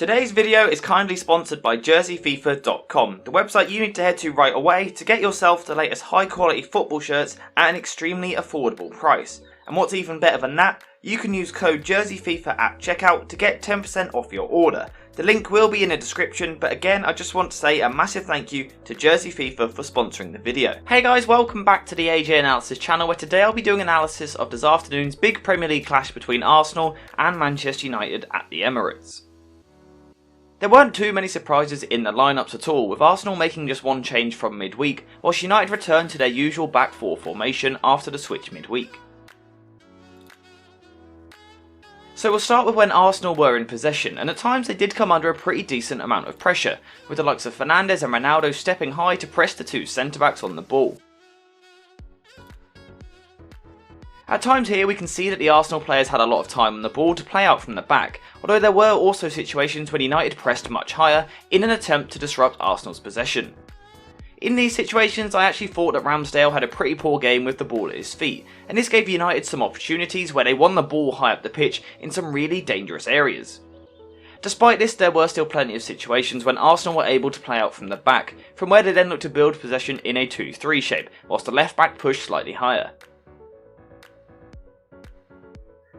Today's video is kindly sponsored by jerseyfifa.com, the website you need to head to right away to get yourself the latest high quality football shirts at an extremely affordable price. And what's even better than that, you can use code JerseyFIFA at checkout to get 10% off your order. The link will be in the description, but again I just want to say a massive thank you to Jersey FIFA for sponsoring the video. Hey guys, welcome back to the AJ Analysis channel, where today I'll be doing analysis of this afternoon's big Premier League clash between Arsenal and Manchester United at the Emirates. There weren't too many surprises in the lineups at all, with Arsenal making just one change from midweek, whilst United returned to their usual back four formation after the switch midweek. So we'll start with when Arsenal were in possession, and at times they did come under a pretty decent amount of pressure, with the likes of Fernandes and Ronaldo stepping high to press the two centre-backs on the ball. At times here we can see that the Arsenal players had a lot of time on the ball to play out from the back, although there were also situations when United pressed much higher in an attempt to disrupt Arsenal's possession. In these situations I actually thought that Ramsdale had a pretty poor game with the ball at his feet, and this gave United some opportunities where they won the ball high up the pitch in some really dangerous areas. Despite this, there were still plenty of situations when Arsenal were able to play out from the back, from where they then looked to build possession in a 2-3 shape, whilst the left back pushed slightly higher.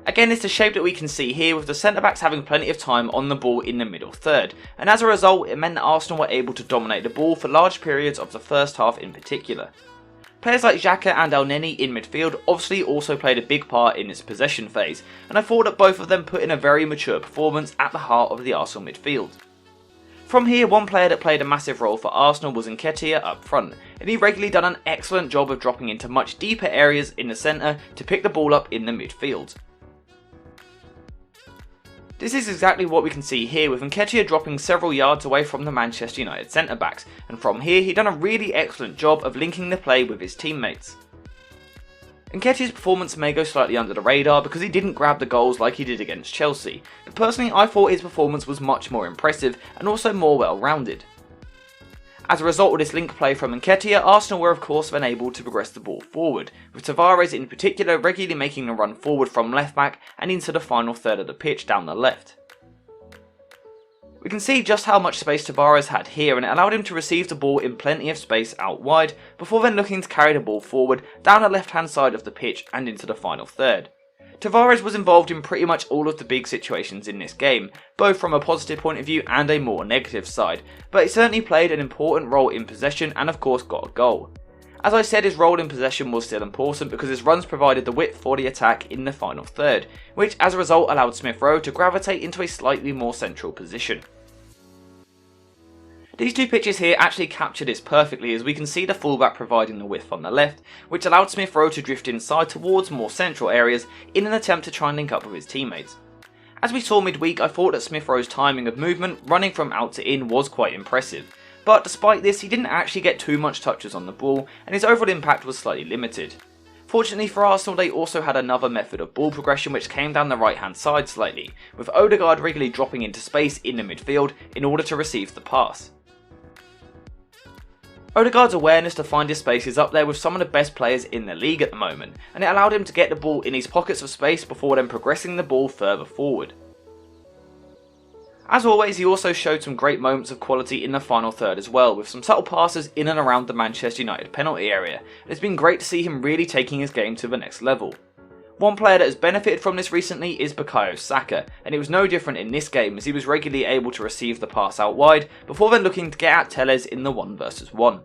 Again, it's the shape that we can see here, with the centre-backs having plenty of time on the ball in the middle third, and as a result it meant that Arsenal were able to dominate the ball for large periods of the first half in particular. Players like Xhaka and Elneny in midfield obviously also played a big part in this possession phase, and I thought that both of them put in a very mature performance at the heart of the Arsenal midfield. From here, one player that played a massive role for Arsenal was Nketiah up front, and he regularly done an excellent job of dropping into much deeper areas in the centre to pick the ball up in the midfield. This is exactly what we can see here, with Nketiah dropping several yards away from the Manchester United centre-backs, and from here he done a really excellent job of linking the play with his teammates. Nketiah's performance may go slightly under the radar because he didn't grab the goals like he did against Chelsea, but personally I thought his performance was much more impressive and also more well-rounded. As a result of this link play from Nketiah, Arsenal were of course then able to progress the ball forward, with Tavares in particular regularly making a run forward from left back and into the final third of the pitch down the left. We can see just how much space Tavares had here, and it allowed him to receive the ball in plenty of space out wide, before then looking to carry the ball forward down the left hand side of the pitch and into the final third. Tavares was involved in pretty much all of the big situations in this game, both from a positive point of view and a more negative side, but he certainly played an important role in possession and of course got a goal. As I said, his role in possession was still important because his runs provided the width for the attack in the final third, which as a result allowed Smith Rowe to gravitate into a slightly more central position. These two pictures here actually capture this perfectly, as we can see the fullback providing the width on the left, which allowed Smith Rowe to drift inside towards more central areas in an attempt to try and link up with his teammates. As we saw midweek, I thought that Smith Rowe's timing of movement running from out to in was quite impressive, but despite this he didn't actually get too much touches on the ball and his overall impact was slightly limited. Fortunately for Arsenal, they also had another method of ball progression which came down the right hand side slightly, with Odegaard regularly dropping into space in the midfield in order to receive the pass. Odegaard's awareness to find his space is up there with some of the best players in the league at the moment, and it allowed him to get the ball in these pockets of space before then progressing the ball further forward. As always, he also showed some great moments of quality in the final third as well, with some subtle passes in and around the Manchester United penalty area, and it's been great to see him really taking his game to the next level. One player that has benefited from this recently is Bukayo Saka, and it was no different in this game as he was regularly able to receive the pass out wide before then looking to get at Telles in the 1 versus 1.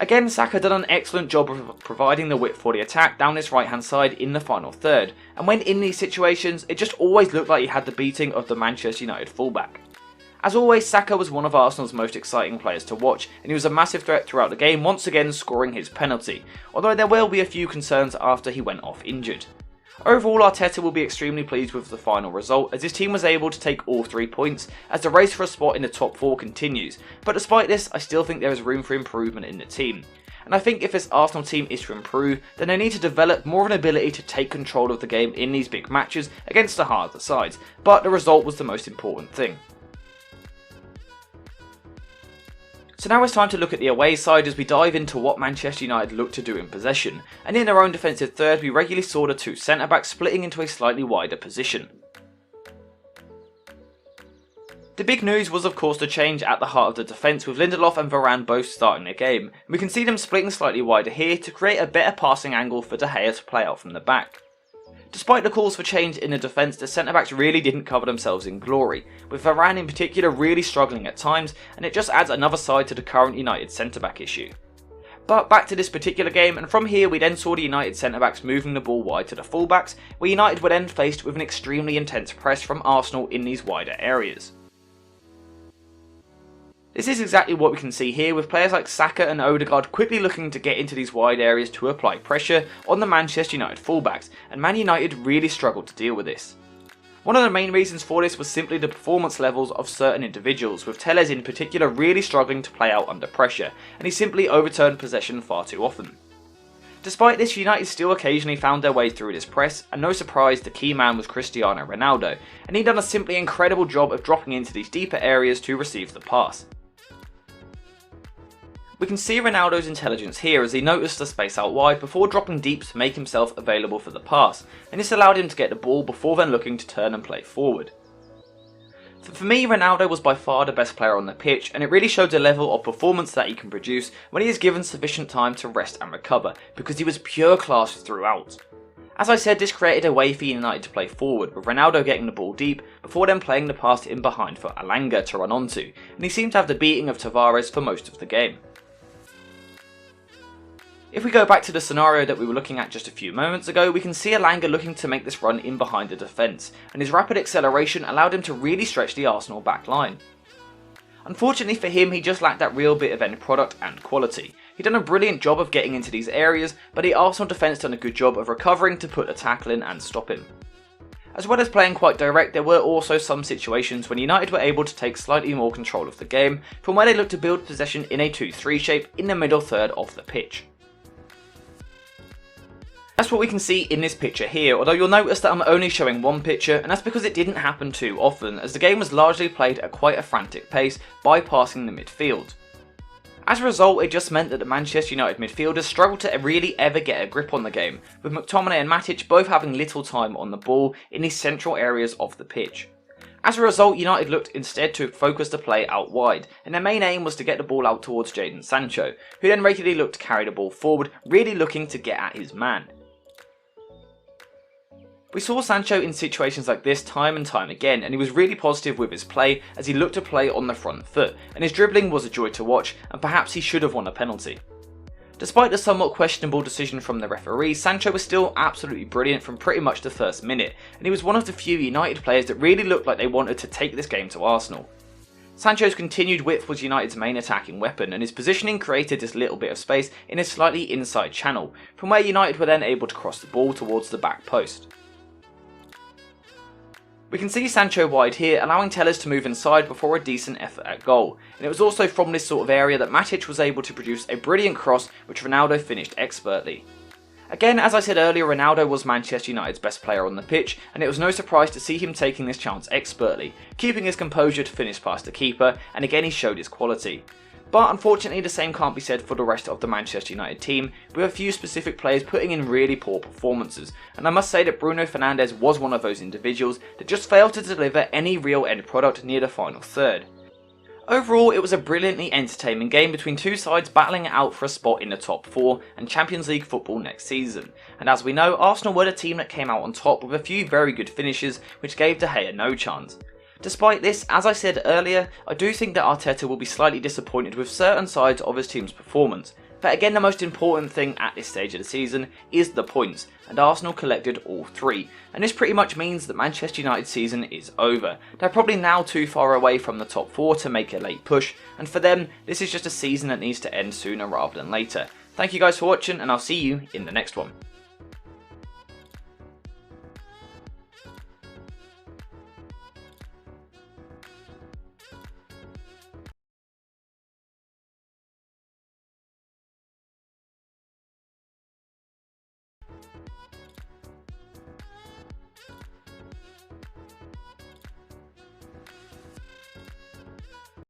Again, Saka did an excellent job of providing the width for the attack down his right hand side in the final third, and when in these situations it just always looked like he had the beating of the Manchester United fullback. As always, Saka was one of Arsenal's most exciting players to watch, and he was a massive threat throughout the game, once again scoring his penalty, although there will be a few concerns after he went off injured. Overall, Arteta will be extremely pleased with the final result, as his team was able to take all 3 points as the race for a spot in the top 4 continues, but despite this I still think there is room for improvement in the team. And I think if this Arsenal team is to improve, then they need to develop more of an ability to take control of the game in these big matches against the harder sides, but the result was the most important thing. So now it's time to look at the away side as we dive into what Manchester United looked to do in possession, and in their own defensive third we regularly saw the two centre backs splitting into a slightly wider position. The big news was of course the change at the heart of the defence, with Lindelof and Varane both starting the game. We can see them splitting slightly wider here to create a better passing angle for De Gea to play out from the back. Despite the calls for change in the defence, the centre-backs really didn't cover themselves in glory, with Varane in particular really struggling at times, and it just adds another side to the current United centre-back issue. But back to this particular game, and from here we then saw the United centre-backs moving the ball wide to the full-backs, where United were then faced with an extremely intense press from Arsenal in these wider areas. This is exactly what we can see here, with players like Saka and Odegaard quickly looking to get into these wide areas to apply pressure on the Manchester United fullbacks, and Man United really struggled to deal with this. One of the main reasons for this was simply the performance levels of certain individuals, with Telles in particular really struggling to play out under pressure, and he simply overturned possession far too often. Despite this, United still occasionally found their way through this press, and no surprise the key man was Cristiano Ronaldo, and he'd done a simply incredible job of dropping into these deeper areas to receive the pass. We can see Ronaldo's intelligence here as he noticed the space out wide before dropping deep to make himself available for the pass, and this allowed him to get the ball before then looking to turn and play forward. For me, Ronaldo was by far the best player on the pitch, and it really showed the level of performance that he can produce when he is given sufficient time to rest and recover, because he was pure class throughout. As I said, this created a way for United to play forward, with Ronaldo getting the ball deep before then playing the pass in behind for Ehrling to run onto, and he seemed to have the beating of Tavares for most of the game. If we go back to the scenario that we were looking at just a few moments ago, we can see Ehrling looking to make this run in behind the defence, and his rapid acceleration allowed him to really stretch the Arsenal back line. Unfortunately for him, he just lacked that real bit of end product and quality. He'd done a brilliant job of getting into these areas, but the Arsenal defence done a good job of recovering to put a tackle in and stop him. As well as playing quite direct, there were also some situations when United were able to take slightly more control of the game, from where they looked to build possession in a 2-3 shape in the middle third of the pitch. That's what we can see in this picture here, although you'll notice that I'm only showing one picture, and that's because it didn't happen too often, as the game was largely played at quite a frantic pace, bypassing the midfield. As a result, it just meant that the Manchester United midfielders struggled to really ever get a grip on the game, with McTominay and Matic both having little time on the ball in these central areas of the pitch. As a result, United looked instead to focus the play out wide, and their main aim was to get the ball out towards Jadon Sancho, who then regularly looked to carry the ball forward, really looking to get at his man. We saw Sancho in situations like this time and time again, and he was really positive with his play as he looked to play on the front foot, and his dribbling was a joy to watch, and perhaps he should have won a penalty. Despite the somewhat questionable decision from the referee, Sancho was still absolutely brilliant from pretty much the first minute, and he was one of the few United players that really looked like they wanted to take this game to Arsenal. Sancho's continued width was United's main attacking weapon, and his positioning created this little bit of space in a slightly inside channel, from where United were then able to cross the ball towards the back post. We can see Sancho wide here, allowing Telles to move inside before a decent effort at goal, and it was also from this sort of area that Matic was able to produce a brilliant cross which Ronaldo finished expertly. Again, as I said earlier, Ronaldo was Manchester United's best player on the pitch, and it was no surprise to see him taking this chance expertly, keeping his composure to finish past the keeper, and again he showed his quality. But unfortunately the same can't be said for the rest of the Manchester United team, with a few specific players putting in really poor performances, and I must say that Bruno Fernandes was one of those individuals that just failed to deliver any real end product near the final third. Overall, it was a brilliantly entertaining game between two sides battling it out for a spot in the top 4 and Champions League football next season, and as we know, Arsenal were the team that came out on top with a few very good finishes which gave De Gea no chance. Despite this, as I said earlier, I do think that Arteta will be slightly disappointed with certain sides of his team's performance, but again the most important thing at this stage of the season is the points, and Arsenal collected all 3, and this pretty much means that Manchester United's season is over. They're probably now too far away from the top 4 to make a late push, and for them this is just a season that needs to end sooner rather than later. Thank you guys for watching, and I'll see you in the next one.